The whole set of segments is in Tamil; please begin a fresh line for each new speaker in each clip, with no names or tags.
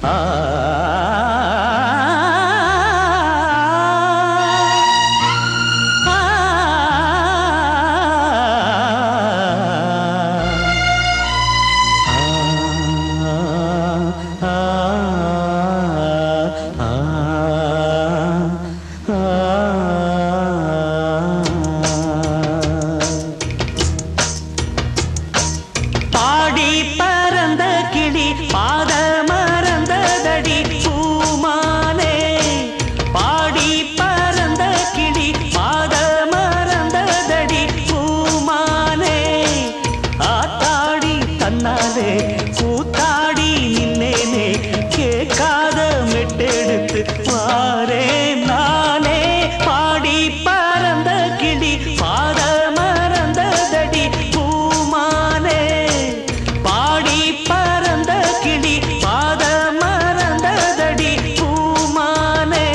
ஆ கூத்தாடி நின்னேனே கேட்காத மெட்டெடுத்து வாரே நானே பாடி பறந்த கிளி பாத மறந்ததடி பூமானே பாடி பறந்த கிளி பாத மறந்ததடி பூமானே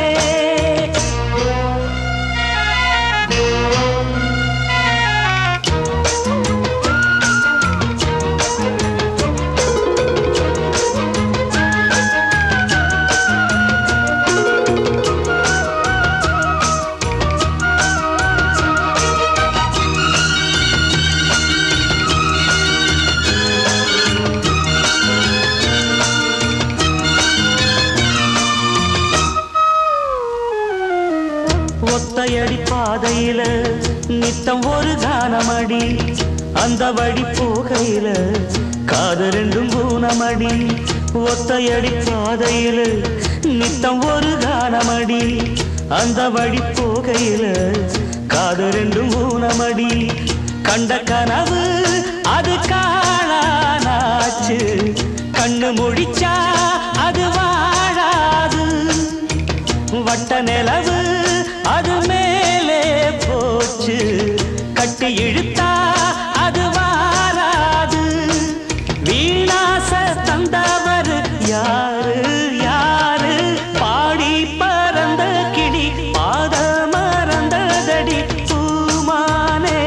ஒத்தையடி பாதையில நித்தம் ஒரு கானமடி அந்த வழி போகையில காது ரெண்டும் ஊனமடி ஒத்தையடி பாதையில நித்தம் ஒரு கானமடி அந்த வழி போகையில காது ரெண்டும் ஊனமடி கண்ட கனவு அது காணானாச்சு கண்ணு முடிச்சா அது வாழாது வட்ட நிலவு அது மேலே போச்சு கட்டி இழுத்தா அது வாராது வீணாச தந்தவர் யாரு யாரு பாடி பறந்த கிளி பாத மறந்ததடி பூமானே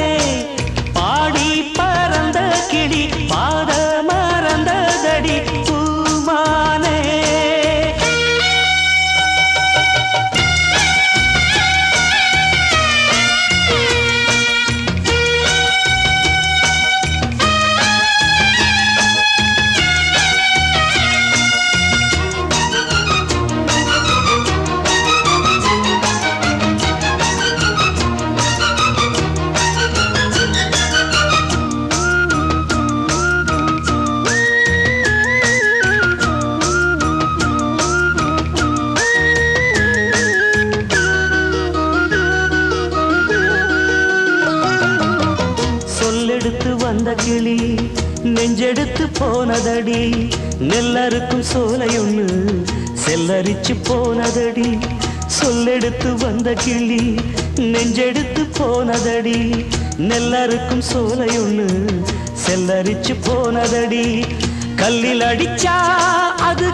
பாடி பறந்த கிளி பாத மறந்ததடி பூமானே சொல்லெடுத்து வந்த கிளி நெஞ்செடுத்து போனதடி நெல்லறுக்கும் சோலையொன்னு செல்லரிச்சு போனதடி சொல்லெடுத்து வந்த கிளி நெஞ்செடுத்து போனதடி நெல்லறுக்கும் சோலையொன்னு செல்லரிச்சு போனதடி கல்லில் அடிச்சா அது